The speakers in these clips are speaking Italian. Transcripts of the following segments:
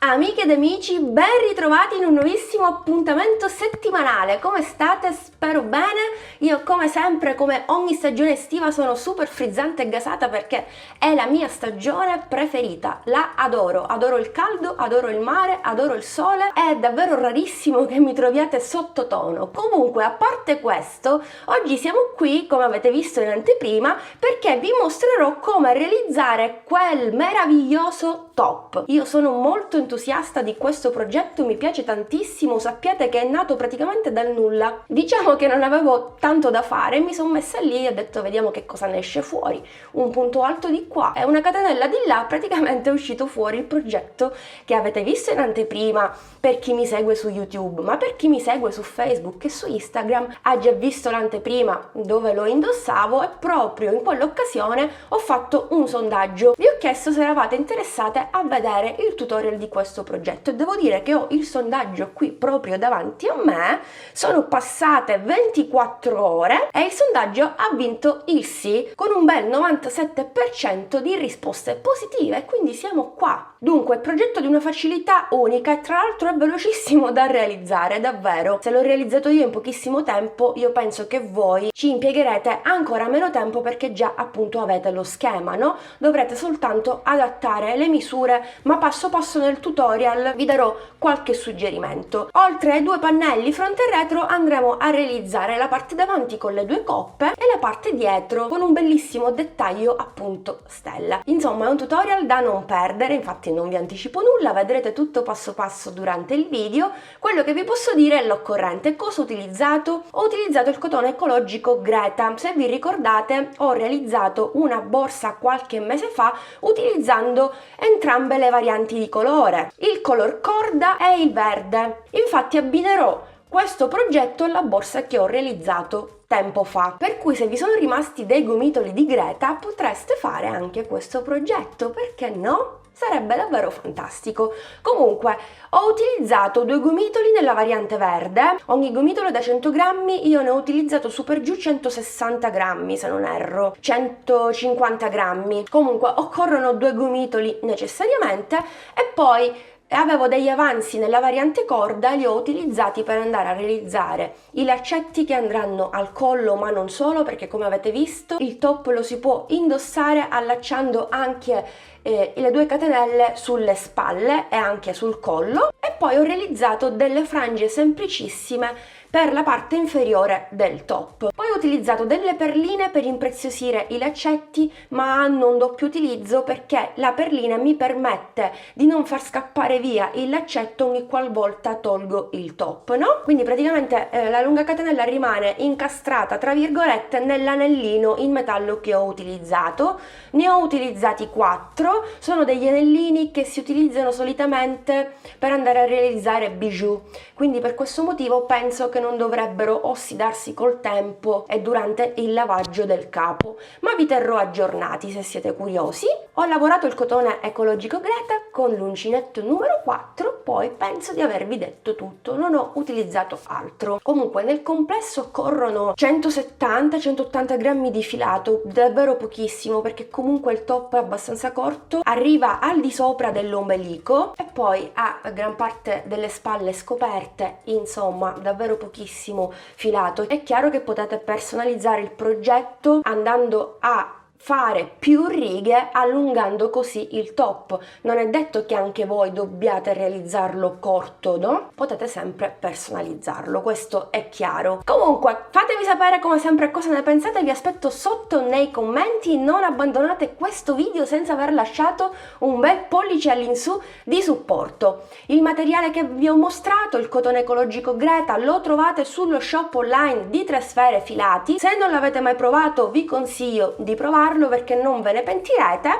Amiche ed amici, ben ritrovati in un nuovissimo appuntamento settimanale. Come state? Spero bene. Io come sempre, come ogni stagione estiva, sono super frizzante e gasata perché è la mia stagione preferita. La adoro, adoro il caldo, adoro il mare, adoro il sole. È davvero rarissimo che mi troviate sottotono. Comunque, a parte questo, oggi siamo qui, come avete visto in anteprima, perché vi mostrerò come realizzare quel meraviglioso top. Io sono molto entusiasta di questo progetto, mi piace tantissimo, sappiate che è nato praticamente dal nulla. Diciamo che non avevo tanto da fare, mi sono messa lì e ho detto vediamo che cosa ne esce fuori. Un punto alto di qua e una catenella di là, praticamente è uscito fuori il progetto che avete visto in anteprima per chi mi segue su YouTube, ma per chi mi segue su Facebook e su Instagram ha già visto l'anteprima dove lo indossavo e proprio in quell'occasione ho fatto un sondaggio. Vi ho chiesto se eravate interessate a vedere il tutorial di questo progetto e devo dire che ho il sondaggio qui proprio davanti a me. Sono passate 24 ore e il sondaggio ha vinto il sì con un bel 97% di risposte positive, quindi siamo qua. Dunque, il progetto di una facilità unica e tra l'altro è velocissimo da realizzare, davvero. Se l'ho realizzato io in pochissimo tempo, io penso che voi ci impiegherete ancora meno tempo perché già appunto avete lo schema, no? Dovrete soltanto adattare le misure, ma passo passo nel tutorial vi darò qualche suggerimento. Oltre ai due pannelli fronte e retro andremo a realizzare la parte davanti con le due coppe e la parte dietro con un bellissimo dettaglio appunto stella. Insomma, è un tutorial da non perdere, infatti non vi anticipo nulla, vedrete tutto passo passo durante il video. Quello che vi posso dire è l'occorrente. Cosa ho utilizzato? Ho utilizzato il cotone ecologico Greta. Se vi ricordate, ho realizzato una borsa qualche mese fa utilizzando entrambe le varianti di colore, il color corda e il verde. Infatti abbinerò questo progetto alla borsa che ho realizzato tempo fa, per cui se vi sono rimasti dei gomitoli di Greta potreste fare anche questo progetto, perché no? Sarebbe davvero fantastico. Comunque, ho utilizzato due gomitoli nella variante verde, ogni gomitolo da 100 grammi, io ne ho utilizzato su per giù 160 grammi se non erro, 150 grammi. Comunque, occorrono due gomitoli necessariamente e poi avevo degli avanzi nella variante corda, li ho utilizzati per andare a realizzare i laccetti che andranno al collo, ma non solo, perché come avete visto il top lo si può indossare allacciando anche le due catenelle sulle spalle e anche sul collo. E poi ho realizzato delle frange semplicissime per la parte inferiore del top. Poi ho utilizzato delle perline per impreziosire i laccetti, ma hanno un doppio utilizzo perché la perlina mi permette di non far scappare via il laccetto ogni qualvolta tolgo il top, no? Quindi praticamente la lunga catenella rimane incastrata tra virgolette nell'anellino in metallo che ho utilizzato. Ne ho utilizzati 4, sono degli anellini che si utilizzano solitamente per andare a realizzare bijou, quindi per questo motivo penso che non dovrebbero ossidarsi col tempo e durante il lavaggio del capo, ma vi terrò aggiornati se siete curiosi. Ho lavorato il cotone ecologico Greta con l'uncinetto numero 4, poi penso di avervi detto tutto, non ho utilizzato altro. Comunque nel complesso corrono 170-180 grammi di filato, davvero pochissimo perché comunque il top è abbastanza corto, arriva al di sopra dell'ombelico e poi ha gran parte delle spalle scoperte, insomma davvero pochissimo filato. È chiaro che potete personalizzare il progetto andando a fare più righe allungando così il top. Non è detto che anche voi dobbiate realizzarlo corto, no? Potete sempre personalizzarlo, questo è chiaro. Comunque fatemi sapere come sempre cosa ne pensate, vi aspetto sotto nei commenti. Non abbandonate questo video senza aver lasciato un bel pollice all'insù di supporto. Il materiale che vi ho mostrato, il cotone ecologico Greta, lo trovate sullo shop online di Tre Sfere Filati. Se non l'avete mai provato vi consiglio di provarlo. farlo perché non ve ne pentirete.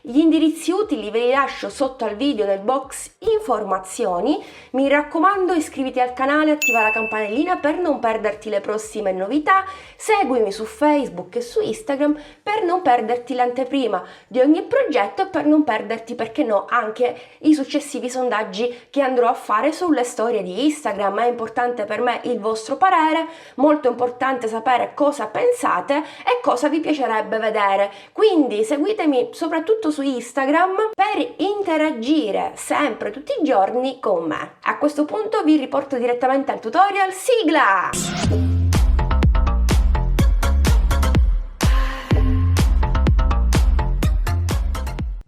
Gli indirizzi utili ve li lascio sotto al video nel box informazioni. Mi raccomando, iscriviti al canale e attiva la campanellina per non perderti le prossime novità. Seguimi su Facebook e su Instagram per non perderti l'anteprima di ogni progetto e per non perderti, perché no, anche i successivi sondaggi che andrò a fare sulle storie di Instagram. È importante per me il vostro parere, molto importante sapere cosa pensate e cosa vi piacerebbe vedere. Quindi seguitemi soprattutto su Instagram per interagire sempre tutti i giorni con me. A questo punto vi riporto direttamente al tutorial. Sigla!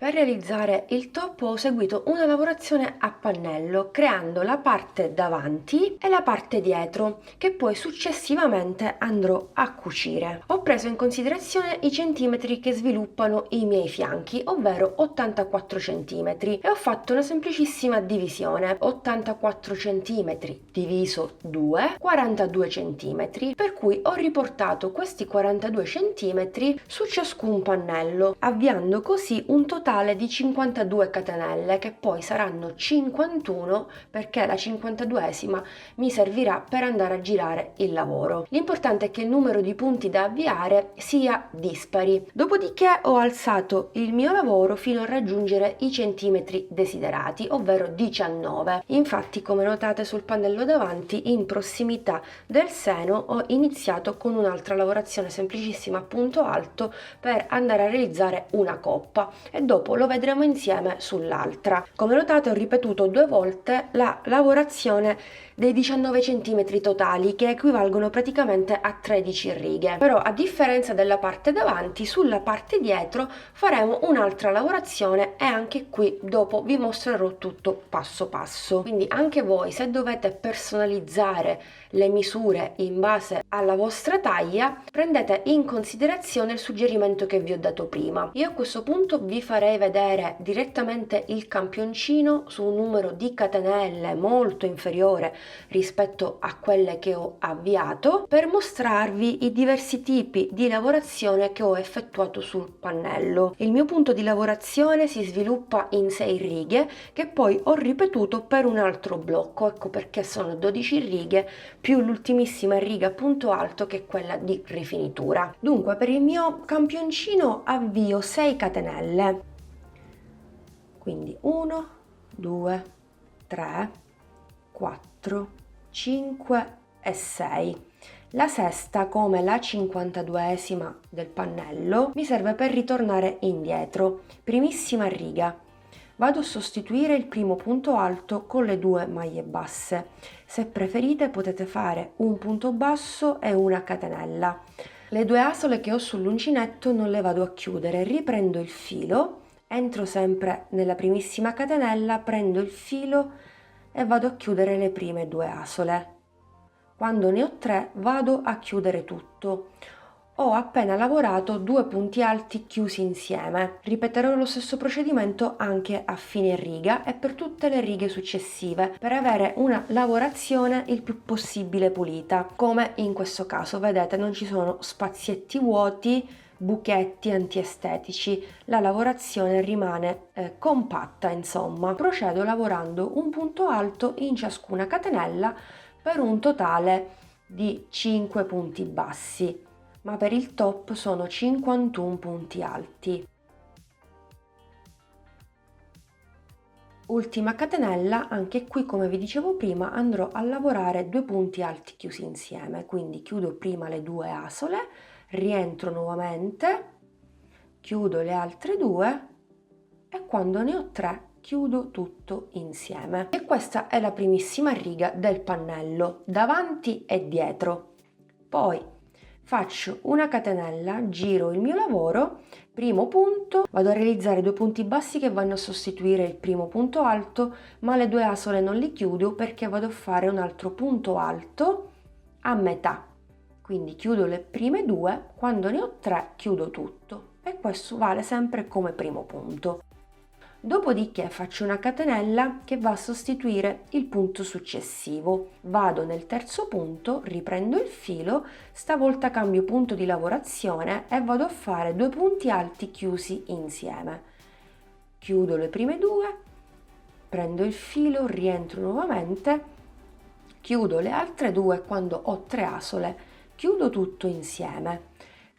Per realizzare il top ho seguito una lavorazione a pannello, creando la parte davanti e la parte dietro, che poi successivamente andrò a cucire. Ho preso in considerazione i centimetri che sviluppano i miei fianchi, ovvero 84 centimetri, e ho fatto una semplicissima divisione: 84 centimetri diviso 2, 42 centimetri, per cui ho riportato questi 42 centimetri su ciascun pannello, avviando così un totale di 52 catenelle, che poi saranno 51 perché la 52esima mi servirà per andare a girare il lavoro. L'importante è che il numero di punti da avviare sia dispari. Dopodiché ho alzato il mio lavoro fino a raggiungere i centimetri desiderati, ovvero 19. Infatti, come notate sul pannello davanti, in prossimità del seno ho iniziato con un'altra lavorazione semplicissima a punto alto per andare a realizzare una coppa, e dopo lo vedremo insieme sull'altra. Come notate, ho ripetuto 2 volte la lavorazione dei 19 cm totali, che equivalgono praticamente a 13 righe. Però, a differenza della parte davanti, sulla parte dietro faremo un'altra lavorazione e anche qui dopo vi mostrerò tutto passo passo. Quindi anche voi, se dovete personalizzare le misure in base alla vostra taglia, prendete in considerazione il suggerimento che vi ho dato prima. Io a questo punto vi farei vedere direttamente il campioncino su un numero di catenelle molto inferiore rispetto a quelle che ho avviato, per mostrarvi i diversi tipi di lavorazione che ho effettuato sul pannello. Il mio punto di lavorazione si sviluppa in 6 righe che poi ho ripetuto per un altro blocco, ecco perché sono 12 righe più l'ultimissima riga a punto alto, che è quella di rifinitura. Dunque, per il mio campioncino avvio 6 catenelle, quindi 1, 2, 3, 4, 5 e 6. La sesta, come la 52esima del pannello, mi serve per ritornare indietro. Primissima riga. Vado a sostituire il primo punto alto con le 2 maglie basse. Se preferite potete fare un punto basso e una catenella. Le 2 asole che ho sull'uncinetto non le vado a chiudere, riprendo il filo, entro sempre nella primissima catenella, prendo il filo e vado a chiudere le prime 2 asole. Quando ne ho 3 vado a chiudere tutto. Ho appena lavorato 2 punti alti chiusi insieme. Ripeterò lo stesso procedimento anche a fine riga e per tutte le righe successive, per avere una lavorazione il più possibile pulita. Come in questo caso, vedete, non ci sono spazietti vuoti, buchetti antiestetici, la lavorazione rimane compatta, insomma. Procedo lavorando un punto alto in ciascuna catenella per un totale di 5 punti bassi, ma per il top sono 51 punti alti. Ultima catenella, anche qui come vi dicevo prima andrò a lavorare 2 punti alti chiusi insieme, quindi chiudo prima le 2 asole, rientro nuovamente, chiudo le altre 2 e quando ne ho 3 chiudo tutto insieme. E questa è la primissima riga del pannello, davanti e dietro. Poi faccio una catenella, giro il mio lavoro, primo punto, vado a realizzare 2 punti bassi che vanno a sostituire il primo punto alto, ma le 2 asole non li chiudo perché vado a fare un altro punto alto a metà. Quindi chiudo le prime 2, quando ne ho 3 chiudo tutto, e questo vale sempre come primo punto. Dopodiché faccio una catenella che va a sostituire il punto successivo. Vado nel terzo punto, riprendo il filo, stavolta cambio punto di lavorazione e vado a fare 2 punti alti chiusi insieme. Chiudo le prime 2, prendo il filo, rientro nuovamente, chiudo le altre 2 quando ho 3 asole, chiudo tutto insieme.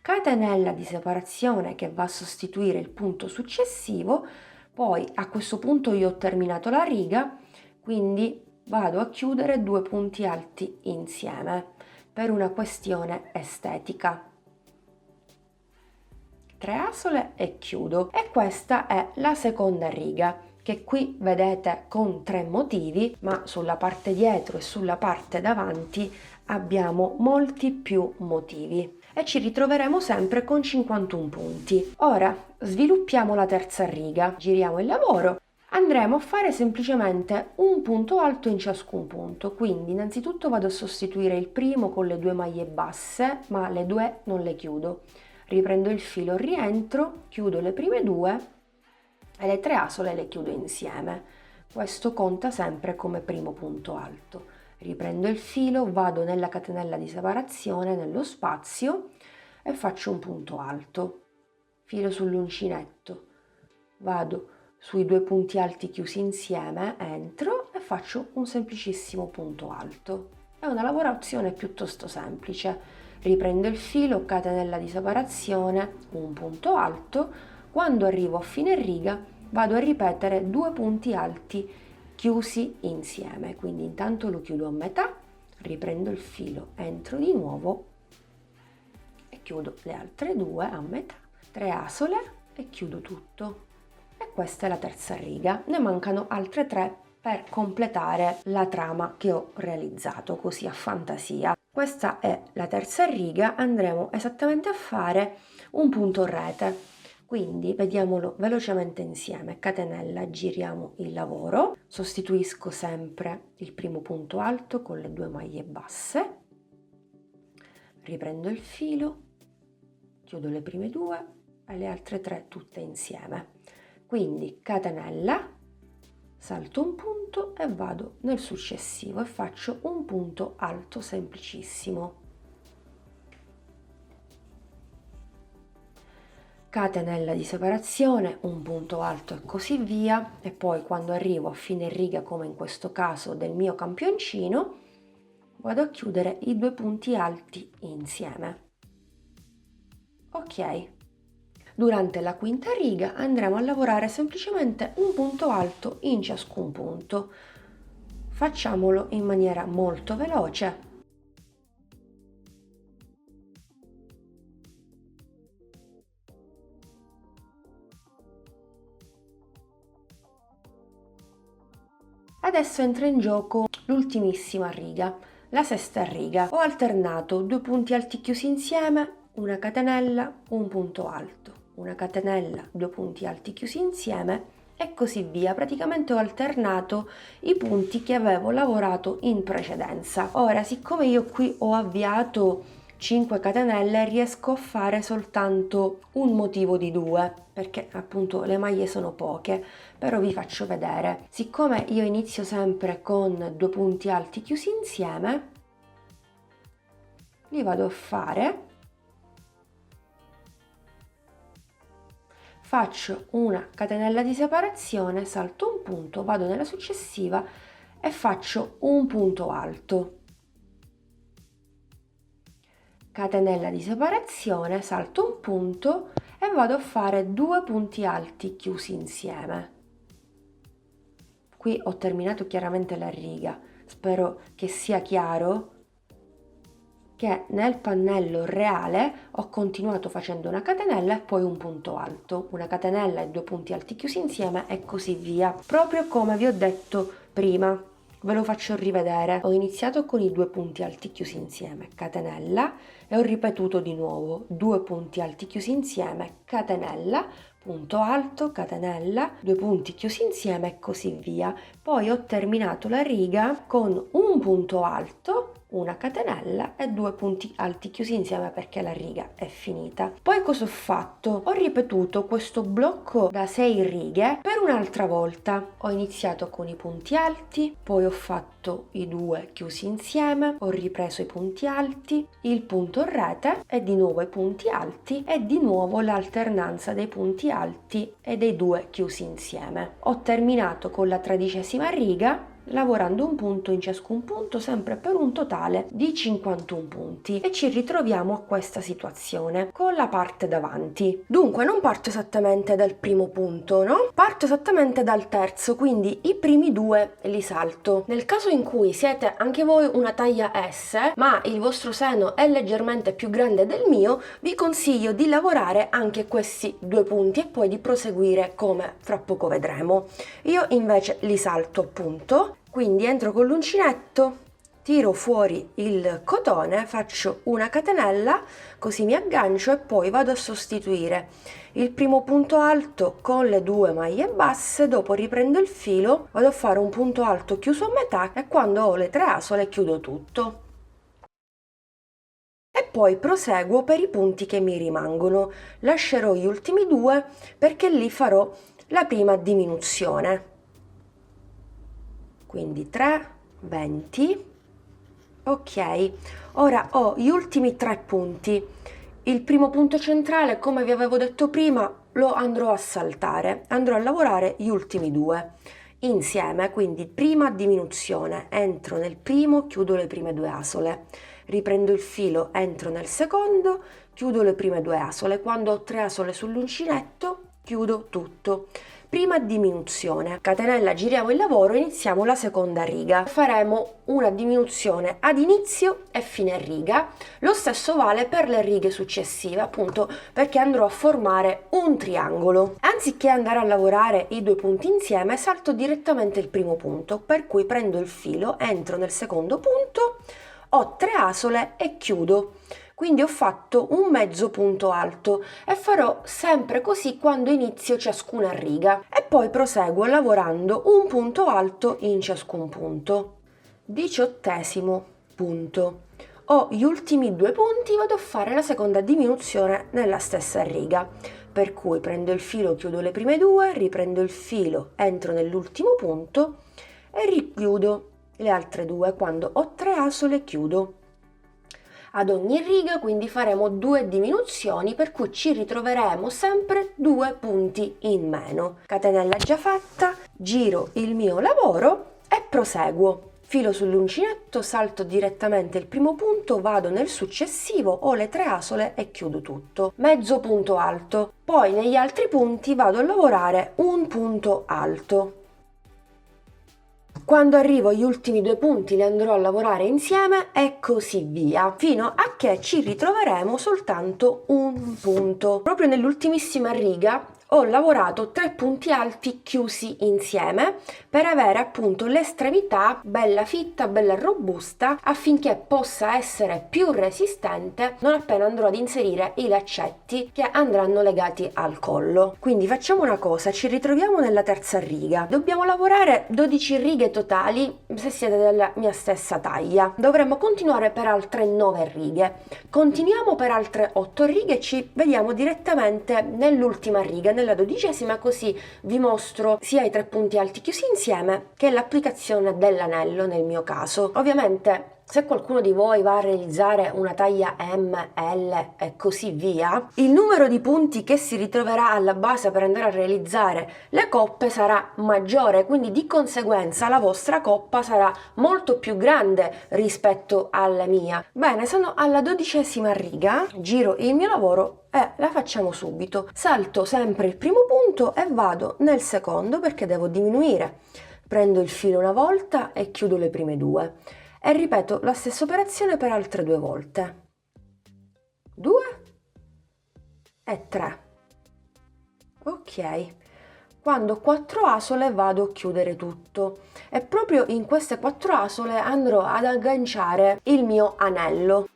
Catenella di separazione che va a sostituire il punto successivo. Poi a questo punto io ho terminato la riga, quindi vado a chiudere 2 punti alti insieme per una questione estetica. 3 asole e chiudo. E questa è la seconda riga, che qui vedete con 3 motivi, ma sulla parte dietro e sulla parte davanti abbiamo molti più motivi. E ci ritroveremo sempre con 51 punti. Ora sviluppiamo la terza riga, giriamo il lavoro, andremo a fare semplicemente un punto alto in ciascun punto, quindi innanzitutto vado a sostituire il primo con le 2 maglie basse, ma le 2 non le chiudo. Riprendo il filo, rientro, chiudo le prime 2 e le 3 asole le chiudo insieme. Questo conta sempre come primo punto alto. Riprendo il filo, vado nella catenella di separazione, nello spazio e faccio un punto alto. Filo sull'uncinetto, vado sui 2 punti alti chiusi insieme, entro e faccio un semplicissimo punto alto. È una lavorazione piuttosto semplice. Riprendo il filo, catenella di separazione, un punto alto. Quando arrivo a fine riga vado a ripetere 2 punti alti chiusi insieme, quindi intanto lo chiudo a metà, riprendo il filo, entro di nuovo e chiudo le altre 2 a metà, 3 asole e chiudo tutto. E questa è la terza riga, ne mancano altre 3 per completare la trama che ho realizzato così a fantasia. Questa è la terza riga, andremo esattamente a fare un punto rete. Quindi vediamolo velocemente insieme. Catenella, giriamo il lavoro, sostituisco sempre il primo punto alto con le 2 maglie basse, riprendo il filo, chiudo le prime 2 e le altre 3 tutte insieme. Quindi catenella, salto un punto e vado nel successivo e faccio un punto alto semplicissimo. Catenella di separazione, un punto alto e così via, e poi quando arrivo a fine riga, come in questo caso del mio campioncino, vado a chiudere i 2 punti alti insieme. Ok, durante la quinta riga andremo a lavorare semplicemente un punto alto in ciascun punto. Facciamolo in maniera molto veloce. Adesso entra in gioco l'ultimissima riga, la sesta riga. Ho alternato 2 punti alti chiusi insieme, una catenella, un punto alto, una catenella, 2 punti alti chiusi insieme e così via. Praticamente ho alternato i punti che avevo lavorato in precedenza. Ora, siccome io qui ho avviato 5 catenelle, riesco a fare soltanto un motivo di 2 perché appunto le maglie sono poche, però vi faccio vedere. Siccome io inizio sempre con 2 punti alti chiusi insieme, li vado a fare, faccio una catenella di separazione, salto un punto, vado nella successiva e faccio un punto alto. Catenella di separazione, salto un punto e vado a fare 2 punti alti chiusi insieme. Qui ho terminato chiaramente la riga, spero che sia chiaro che nel pannello reale ho continuato facendo una catenella e poi un punto alto, una catenella e 2 punti alti chiusi insieme e così via, proprio come vi ho detto prima. Ve lo faccio rivedere. Ho iniziato con i 2 punti alti chiusi insieme, catenella, e ho ripetuto di nuovo 2 punti alti chiusi insieme, catenella, punto alto, catenella, 2 punti chiusi insieme e così via. Poi ho terminato la riga con un punto alto, una catenella e 2 punti alti chiusi insieme perché la riga è finita. Poi cosa ho fatto? Ho ripetuto questo blocco da 6 righe per un'altra volta. Ho iniziato con i punti alti, poi ho fatto i 2 chiusi insieme, ho ripreso i punti alti, il punto rete e di nuovo i punti alti e di nuovo l'alternanza dei punti alti e dei 2 chiusi insieme. Ho terminato con la 13ª riga lavorando un punto in ciascun punto, sempre per un totale di 51 punti, e ci ritroviamo a questa situazione con la parte davanti. Dunque non parto esattamente dal primo punto, no? Parto esattamente dal terzo, quindi i primi 2 li salto. Nel caso in cui siete anche voi una taglia S, ma il vostro seno è leggermente più grande del mio, vi consiglio di lavorare anche questi 2 punti e poi di proseguire come fra poco vedremo. Io invece li salto, appunto. Quindi entro con l'uncinetto, tiro fuori il cotone, faccio una catenella, così mi aggancio e poi vado a sostituire il primo punto alto con le 2 maglie basse, dopo riprendo il filo, vado a fare un punto alto chiuso a metà e quando ho le 3 asole chiudo tutto. E poi proseguo per i punti che mi rimangono. Lascerò gli ultimi 2 perché lì farò la prima diminuzione. Quindi 3, 20, ok, ora ho gli ultimi 3 punti. Il primo punto centrale, come vi avevo detto prima, lo andrò a saltare, andrò a lavorare gli ultimi 2 insieme, quindi prima diminuzione, entro nel primo, chiudo le prime 2 asole, riprendo il filo, entro nel secondo, chiudo le prime 2 asole, quando ho 3 asole sull'uncinetto chiudo tutto. Prima diminuzione, catenella, giriamo il lavoro, iniziamo la seconda riga. Faremo una diminuzione ad inizio e fine riga. Lo stesso vale per le righe successive, appunto perché andrò a formare un triangolo. Anziché andare a lavorare i 2 punti insieme, salto direttamente il primo punto, per cui prendo il filo, entro nel secondo punto, ho 3 asole e chiudo. Quindi ho fatto un mezzo punto alto e farò sempre così quando inizio ciascuna riga e poi proseguo lavorando un punto alto in ciascun punto. 18° punto. Ho gli ultimi 2 punti, vado a fare la seconda diminuzione nella stessa riga, per cui prendo il filo, chiudo le prime 2, riprendo il filo, entro nell'ultimo punto e richiudo le altre 2 quando ho 3 asole chiudo. Ad ogni riga quindi faremo 2 diminuzioni, per cui ci ritroveremo sempre 2 punti in meno. Catenella già fatta, giro il mio lavoro e proseguo. Filo sull'uncinetto, salto direttamente il primo punto, vado nel successivo, ho le 3 asole e chiudo tutto. Mezzo punto alto, poi negli altri punti vado a lavorare un punto alto. Quando arrivo agli ultimi 2 punti li andrò a lavorare insieme e così via, fino a che ci ritroveremo soltanto un punto. Proprio nell'ultimissima riga ho lavorato 3 punti alti chiusi insieme per avere appunto l'estremità bella fitta, bella robusta, affinché possa essere più resistente non appena andrò ad inserire i laccetti che andranno legati al collo. Quindi facciamo una cosa, ci ritroviamo nella terza riga, dobbiamo lavorare 12 righe totali se siete della mia stessa taglia. Dovremmo continuare per altre 9 righe, continuiamo per altre 8 righe e ci vediamo direttamente nell'ultima riga, nella 12ª, così vi mostro sia i 3 punti alti chiusi insieme che l'applicazione dell'anello nel mio caso. Ovviamente se qualcuno di voi va a realizzare una taglia M, L e così via, il numero di punti che si ritroverà alla base per andare a realizzare le coppe sarà maggiore, quindi di conseguenza la vostra coppa sarà molto più grande rispetto alla mia. Bene, sono alla 12ª riga, giro il mio lavoro e la facciamo subito. Salto sempre il primo punto e vado nel secondo perché devo diminuire. Prendo il filo una volta e chiudo le prime 2. E ripeto la stessa operazione per altre 2 volte. 2 e 3. Ok. Quando ho 4 asole vado a chiudere tutto e proprio in queste 4 asole andrò ad agganciare il mio anello.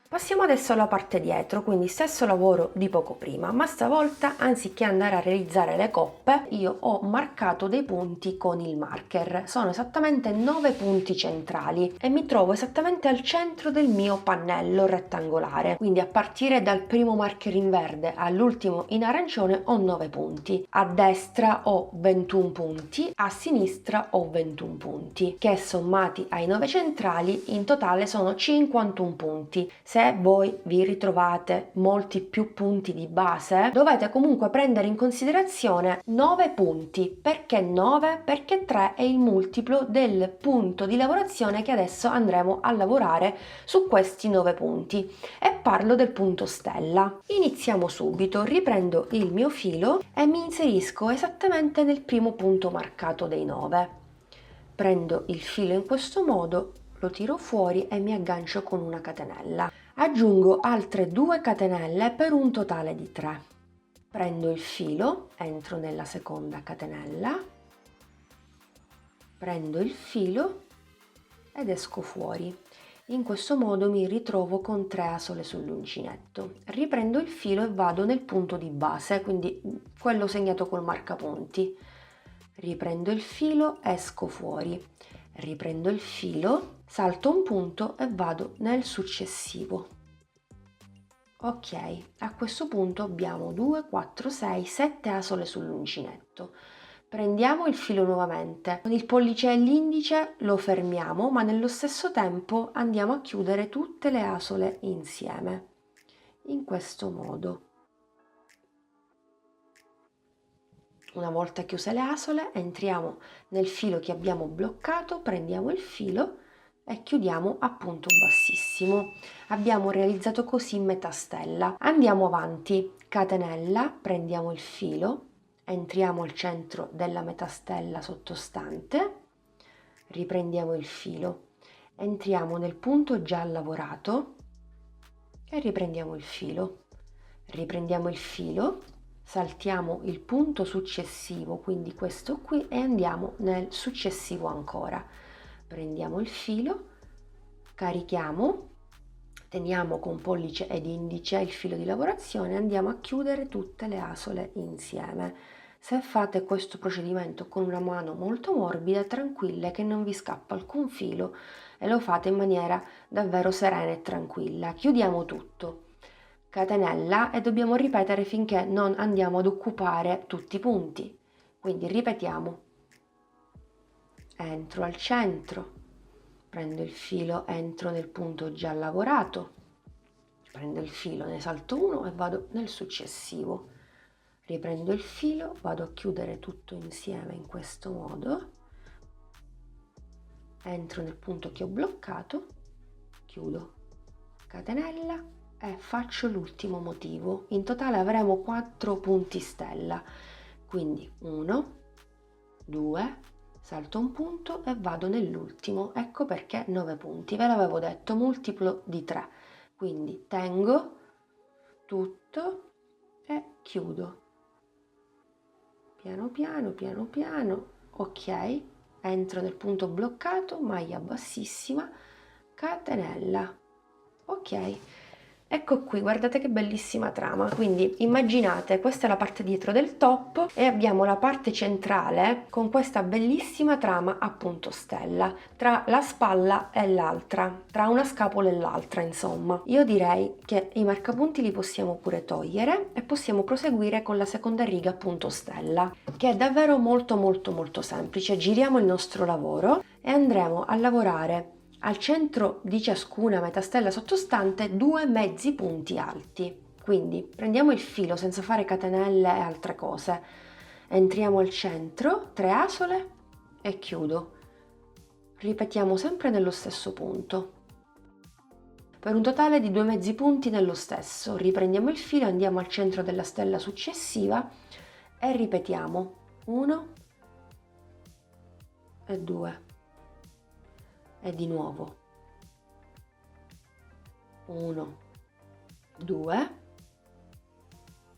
Passiamo adesso alla parte dietro, quindi stesso lavoro di poco prima, ma stavolta anziché andare a realizzare le coppe, io ho marcato dei punti con il marker. Sono esattamente 9 punti centrali e mi trovo esattamente al centro del mio pannello rettangolare. Quindi a partire dal primo marker in verde all'ultimo in arancione ho 9 punti. A destra ho 21 punti, a sinistra ho 21 punti, che sommati ai 9 centrali in totale sono 51 punti. Se voi vi ritrovate molti più punti di base, dovete comunque prendere in considerazione 9 punti. Perché 9? Perché 3 è il multiplo del punto di lavorazione che adesso andremo a lavorare su questi 9 punti. E parlo del punto stella. Iniziamo subito, riprendo il mio filo e mi inserisco esattamente nel primo punto marcato dei 9. Prendo il filo in questo modo, lo tiro fuori e mi aggancio con una catenella. Aggiungo altre 2 catenelle per un totale di 3. Prendo il filo, entro nella seconda catenella, prendo il filo ed esco fuori. In questo modo mi ritrovo con 3 asole sull'uncinetto. Riprendo il filo e vado nel punto di base, quindi quello segnato col marcapunti. Riprendo il filo, esco fuori. Riprendo il filo, salto un punto e vado nel successivo. Ok, a questo punto abbiamo 2, 4, 6, 7 asole sull'uncinetto. Prendiamo il filo nuovamente, con il pollice e l'indice lo fermiamo, ma nello stesso tempo andiamo a chiudere tutte le asole insieme, in questo modo. Una volta chiuse le asole, entriamo nel filo che abbiamo bloccato, prendiamo il filo e chiudiamo a punto bassissimo. Abbiamo realizzato così metà stella. Andiamo avanti, catenella, prendiamo il filo, entriamo al centro della metà stella sottostante, riprendiamo il filo, entriamo nel punto già lavorato e riprendiamo il filo. Riprendiamo il filo, saltiamo il punto successivo, quindi questo qui, e andiamo nel successivo ancora. Prendiamo il filo, carichiamo, teniamo con pollice ed indice il filo di lavorazione e andiamo a chiudere tutte le asole insieme. Se fate questo procedimento con una mano molto morbida, tranquille che non vi scappa alcun filo e lo fate in maniera davvero serena e tranquilla. Chiudiamo tutto. Catenella e dobbiamo ripetere finché non andiamo ad occupare tutti i punti. Quindi ripetiamo. Entro al centro, prendo il filo, entro nel punto già lavorato, prendo il filo, ne salto uno e vado nel successivo. Riprendo il filo, vado a chiudere tutto insieme in questo modo, entro nel punto che ho bloccato, chiudo, catenella e faccio l'ultimo motivo. In totale avremo 4 punti stella, quindi 1, 2, salto un punto e vado nell'ultimo. Ecco perché 9 punti, ve l'avevo detto, multiplo di 3. Quindi tengo tutto e chiudo. Piano piano, piano piano, ok, entro nel punto bloccato, maglia bassissima, catenella, ok. Ecco qui, guardate che bellissima trama. Quindi immaginate, questa è la parte dietro del top e abbiamo la parte centrale con questa bellissima trama a punto stella tra la spalla e l'altra, tra una scapola e l'altra, insomma. Io direi che i marcapunti li possiamo pure togliere e possiamo proseguire con la seconda riga a punto stella, che è davvero molto semplice. Giriamo il nostro lavoro e andremo a lavorare al centro di ciascuna metastella sottostante 2 mezzi punti alti. Quindi prendiamo il filo senza fare catenelle e altre cose, entriamo al centro, 3 asole e chiudo. Ripetiamo sempre nello stesso punto, per un totale di 2 mezzi punti nello stesso. Riprendiamo il filo, andiamo al centro della stella successiva e ripetiamo 1 e 2. E di nuovo 1, 2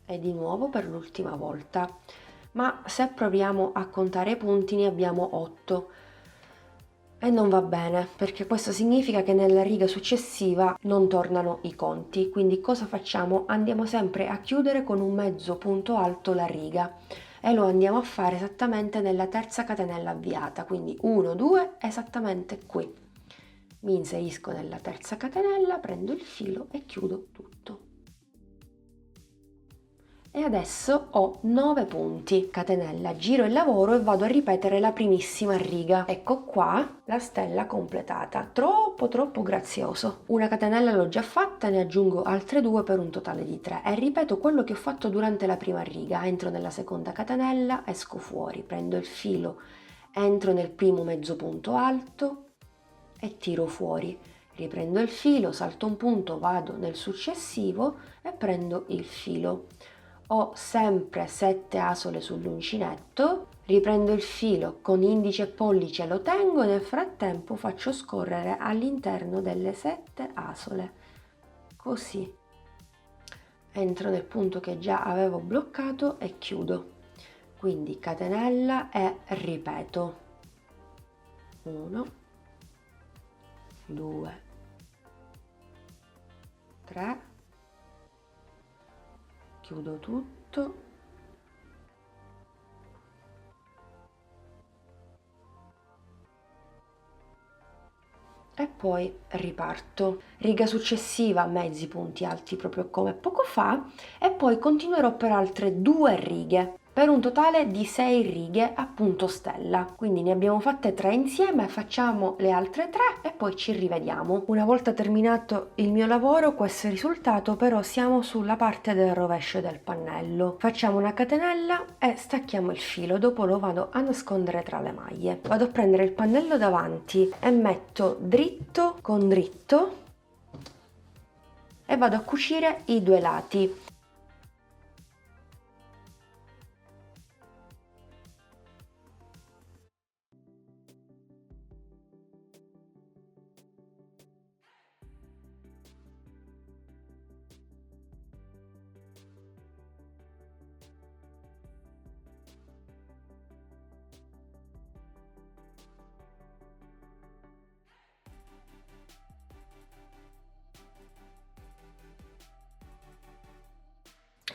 e di nuovo per l'ultima volta. Ma se proviamo a contare i punti ne abbiamo 8. e non va bene, perché questo significa che nella riga successiva non tornano i conti. Quindi cosa facciamo? Andiamo sempre a chiudere con un mezzo punto alto la riga e lo andiamo a fare esattamente nella terza catenella avviata, quindi 1 2 esattamente qui. Mi inserisco nella terza catenella, prendo il filo e chiudo tutto. E adesso ho 9 punti, catenella, giro il lavoro e vado a ripetere la primissima riga. Ecco qua la stella completata, troppo grazioso. Una catenella l'ho già fatta, ne aggiungo altre 2 per un totale di 3 e ripeto quello che ho fatto durante la prima riga. Entro nella seconda catenella, esco fuori, prendo il filo, entro nel primo mezzo punto alto e tiro fuori. Riprendo il filo, salto un punto, vado nel successivo e prendo il filo. Ho sempre 7 asole sull'uncinetto, riprendo il filo con indice e pollice, lo tengo e nel frattempo faccio scorrere all'interno delle 7 asole, così. Entro nel punto che già avevo bloccato e chiudo. Quindi catenella e ripeto. 1, 2, 3, chiudo tutto e poi riparto. Riga successiva, mezzi punti alti proprio come poco fa e poi continuerò per altre 2 righe. Per un totale di 6 righe a punto stella, quindi ne abbiamo fatte 3 insieme, facciamo le altre 3 e poi ci rivediamo. Una volta terminato il mio lavoro, questo è il risultato, però siamo sulla parte del rovescio del pannello. Facciamo una catenella e stacchiamo il filo, dopo lo vado a nascondere tra le maglie. Vado a prendere il pannello davanti e metto dritto con dritto e vado a cucire i 2 lati.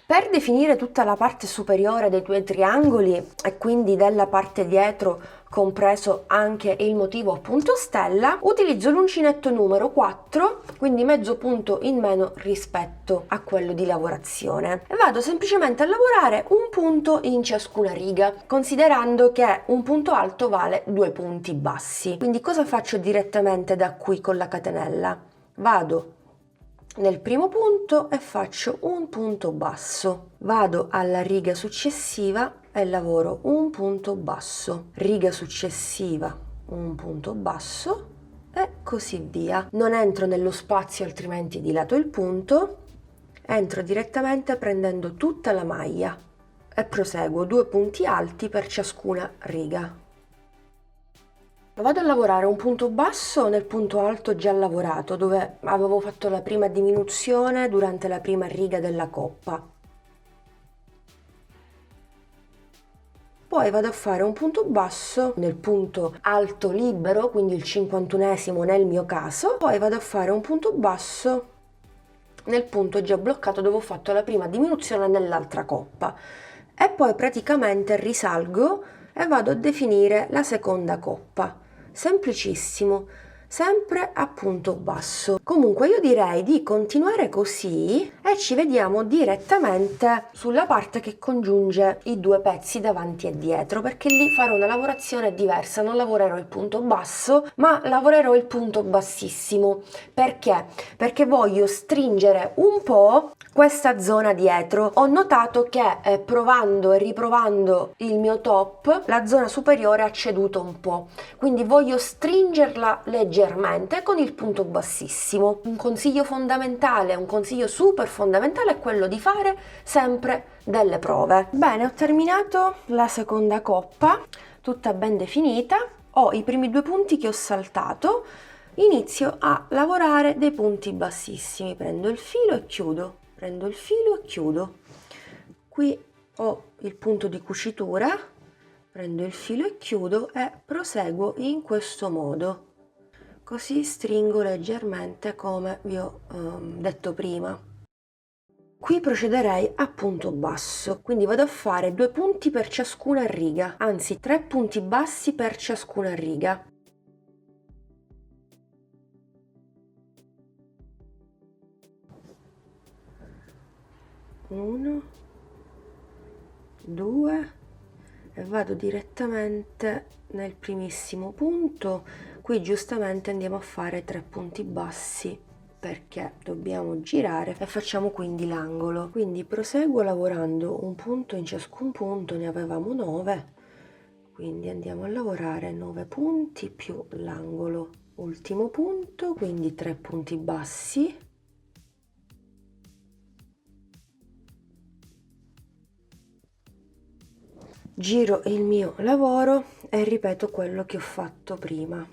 Per definire tutta la parte superiore dei tuoi triangoli e quindi della parte dietro, compreso anche il motivo a punto stella, utilizzo l'uncinetto numero 4, quindi mezzo punto in meno rispetto a quello di lavorazione. E vado semplicemente a lavorare un punto in ciascuna riga, considerando che un punto alto vale 2 punti bassi. Quindi cosa faccio direttamente da qui con la catenella? Vado nel primo punto e faccio un punto basso, vado alla riga successiva e lavoro un punto basso, riga successiva, un punto basso e così via. Non entro nello spazio, altrimenti dilato il punto, entro direttamente prendendo tutta la maglia e proseguo 2 punti alti per ciascuna riga. Vado a lavorare un punto basso nel punto alto già lavorato, dove avevo fatto la prima diminuzione durante la prima riga della coppa. Poi vado a fare un punto basso nel punto alto libero, quindi il 51esimo nel mio caso. Poi vado a fare un punto basso nel punto già bloccato dove ho fatto la prima diminuzione nell'altra coppa. E poi praticamente risalgo e vado a definire la seconda coppa. Semplicissimo, sempre a punto basso. Comunque io direi di continuare così e ci vediamo direttamente sulla parte che congiunge i 2 pezzi davanti e dietro, perché lì farò una lavorazione diversa, non lavorerò il punto basso ma lavorerò il punto bassissimo. Perché? Perché voglio stringere un po' questa zona dietro. Ho notato che provando e riprovando il mio top la zona superiore ha ceduto un po', quindi voglio stringerla leggermente con il punto bassissimo. Un consiglio fondamentale, un consiglio super fondamentale è quello di fare sempre delle prove. Bene, ho terminato la seconda coppa, tutta ben definita. Ho i primi 2 punti che ho saltato, inizio a lavorare dei punti bassissimi, prendo il filo e chiudo. Prendo il filo e chiudo. Qui ho il punto di cucitura, Prendo il filo e chiudo e proseguo in questo modo. Così stringo leggermente come vi ho detto prima. Qui procederei a punto basso, quindi vado a fare 2 punti per ciascuna riga, anzi 3 punti bassi per ciascuna riga. Uno, 2 e vado direttamente nel primissimo punto. Qui giustamente andiamo a fare 3 punti bassi perché dobbiamo girare e facciamo quindi l'angolo. Quindi proseguo lavorando un punto in ciascun punto, ne avevamo 9, quindi andiamo a lavorare 9 punti più l'angolo. Ultimo punto, quindi 3 punti bassi. Giro il mio lavoro e ripeto quello che ho fatto prima.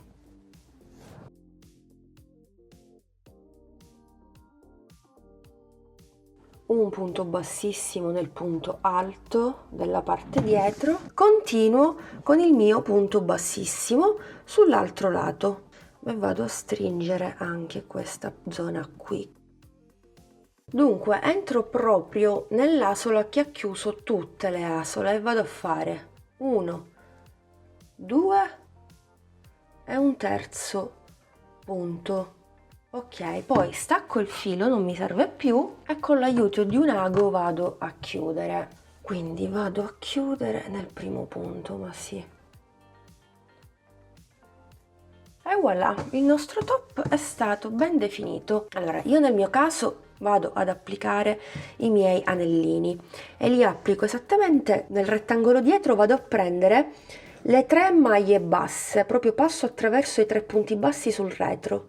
Un punto bassissimo nel punto alto della parte dietro, continuo con il mio punto bassissimo sull'altro lato e vado a stringere anche questa zona qui. Dunque entro proprio nell'asola che ha chiuso tutte le asole e vado a fare 1, 2 e un terzo punto. Ok, poi stacco il filo, non mi serve più, e con l'aiuto di un ago vado a chiudere. Quindi vado a chiudere nel primo punto, ma sì. E voilà, il nostro top è stato ben definito. Allora, io nel mio caso vado ad applicare i miei anellini e li applico esattamente nel rettangolo dietro, vado a prendere le 3 maglie basse, proprio passo attraverso i 3 punti bassi sul retro,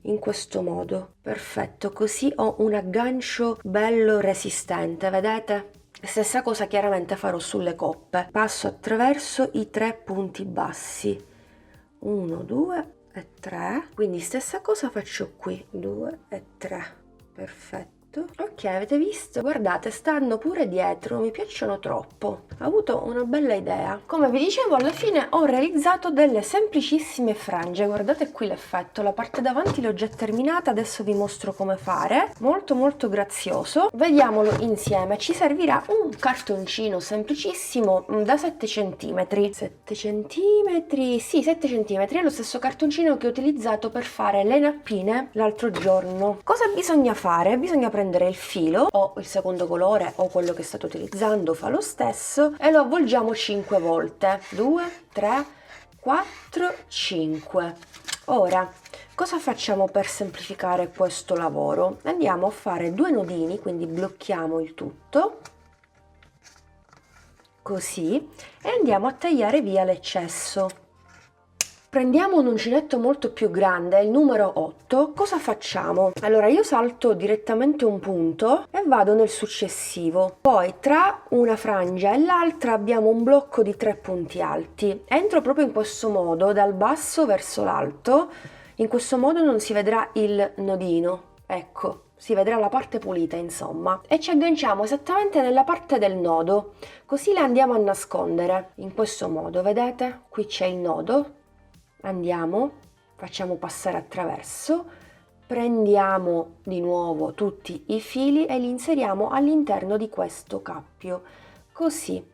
in questo modo. Perfetto, così ho un aggancio bello resistente, vedete? Stessa cosa chiaramente farò sulle coppe. Passo attraverso i 3 punti bassi. 1, 2 e 3. Quindi stessa cosa faccio qui. 2 e 3. Perfetto. Ok, avete visto? Guardate, stanno pure dietro, mi piacciono troppo. Ho avuto una bella idea. Come vi dicevo, alla fine ho realizzato delle semplicissime frange. Guardate qui l'effetto, la parte davanti l'ho già terminata, adesso vi mostro come fare. Molto molto grazioso. Vediamolo insieme. Ci servirà un cartoncino semplicissimo da 7 cm. 7 cm? Sì, 7 cm. È lo stesso cartoncino che ho utilizzato per fare le nappine l'altro giorno. Cosa bisogna fare? Bisogna prendere il filo o il secondo colore o quello che state utilizzando fa lo stesso e lo avvolgiamo 5 volte. 2, 3, 4, 5. Ora, cosa facciamo per semplificare questo lavoro? Andiamo a fare 2 nodini, quindi blocchiamo il tutto, così, e andiamo a tagliare via l'eccesso. Prendiamo un uncinetto molto più grande, il numero 8, cosa facciamo? Allora io salto direttamente un punto e vado nel successivo, poi tra una frangia e l'altra abbiamo un blocco di 3 punti alti, entro proprio in questo modo dal basso verso l'alto, in questo modo non si vedrà il nodino, ecco, si vedrà la parte pulita insomma, e ci agganciamo esattamente nella parte del nodo, così le andiamo a nascondere, in questo modo, vedete? Qui c'è il nodo. Andiamo, facciamo passare attraverso, prendiamo di nuovo tutti i fili e li inseriamo all'interno di questo cappio, così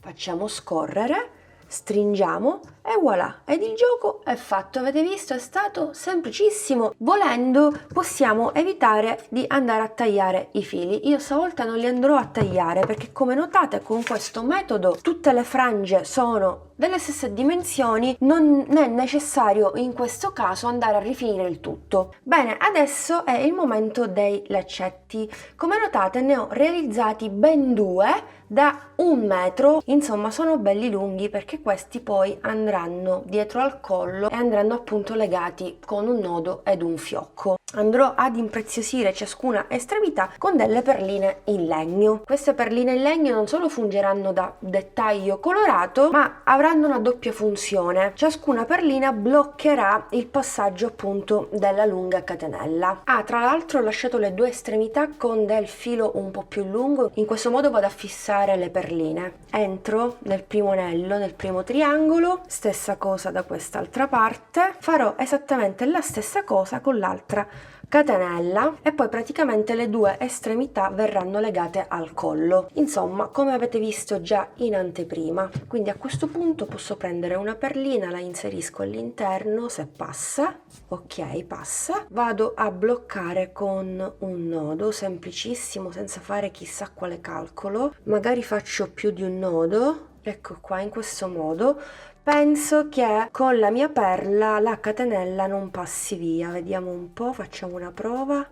facciamo scorrere, stringiamo e voilà, ed il gioco è fatto. Avete visto, è stato semplicissimo. Volendo possiamo evitare di andare a tagliare i fili. Io stavolta non li andrò a tagliare perché, come notate, con questo metodo tutte le frange sono delle stesse dimensioni, non è necessario in questo caso andare a rifinire il tutto. Bene, adesso è il momento dei laccetti. Come notate ne ho realizzati ben 2 da 1 metro, insomma sono belli lunghi perché questi poi andranno dietro al collo e andranno appunto legati con un nodo ed un fiocco. Andrò ad impreziosire ciascuna estremità con delle perline in legno. Queste perline in legno non solo fungeranno da dettaglio colorato, ma avranno una doppia funzione. Ciascuna perlina bloccherà il passaggio appunto della lunga catenella. Tra l'altro ho lasciato le 2 estremità con del filo un po' più lungo, in questo modo vado a fissare bloccare le perline. Entro nel primo anello, nel primo triangolo, stessa cosa da quest'altra parte, farò esattamente la stessa cosa con l'altra catenella e poi praticamente le due estremità verranno legate al collo, insomma come avete visto già in anteprima. Quindi a questo punto posso prendere una perlina, la inserisco all'interno, se passa, ok, passa, vado a bloccare con un nodo semplicissimo senza fare chissà quale calcolo, magari faccio più di un nodo, ecco qua, in questo modo. Penso che con la mia perla la catenella non passi via, vediamo un po', facciamo una prova.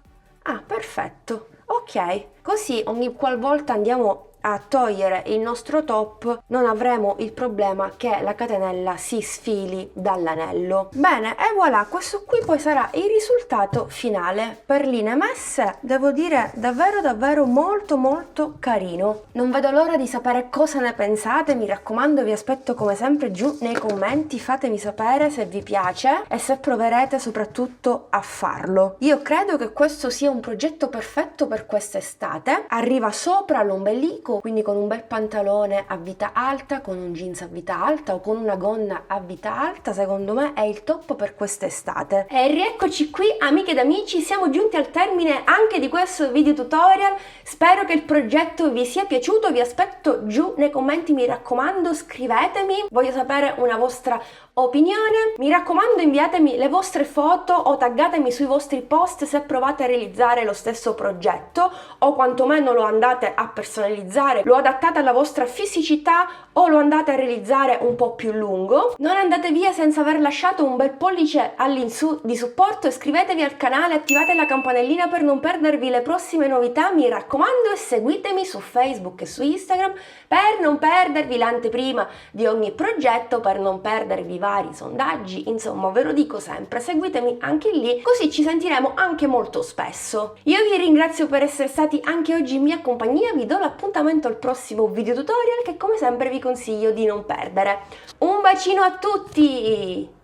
Ah, perfetto, ok, così ogni qualvolta andiamo a togliere il nostro top non avremo il problema che la catenella si sfili dall'anello. Bene, e voilà, questo qui poi sarà il risultato finale. Perline messe, devo dire davvero molto carino. Non vedo l'ora di sapere cosa ne pensate, mi raccomando, vi aspetto come sempre giù nei commenti, fatemi sapere se vi piace e se proverete soprattutto a farlo. Io credo che questo sia un progetto perfetto per quest'estate, arriva sopra l'ombelico, quindi con un bel pantalone a vita alta, con un jeans a vita alta o con una gonna a vita alta, secondo me è il top per quest'estate. E rieccoci qui amiche ed amici, siamo giunti al termine anche di questo video tutorial, spero che il progetto vi sia piaciuto, vi aspetto giù nei commenti, mi raccomando, scrivetemi, voglio sapere una vostra opinione, mi raccomando inviatemi le vostre foto o taggatemi sui vostri post se provate a realizzare lo stesso progetto o quantomeno lo andate a personalizzare, lo adattate alla vostra fisicità o lo andate a realizzare un po' più lungo. Non andate via senza aver lasciato un bel pollice all'insù di supporto, iscrivetevi al canale, attivate la campanellina per non perdervi le prossime novità, mi raccomando, e seguitemi su Facebook e su Instagram per non perdervi l'anteprima di ogni progetto, per non perdervi vari sondaggi, insomma ve lo dico sempre, seguitemi anche lì, così ci sentiremo anche molto spesso. Io vi ringrazio per essere stati anche oggi in mia compagnia, vi do l'appuntamento al prossimo video tutorial che come sempre vi consiglio di non perdere. Un bacino a tutti!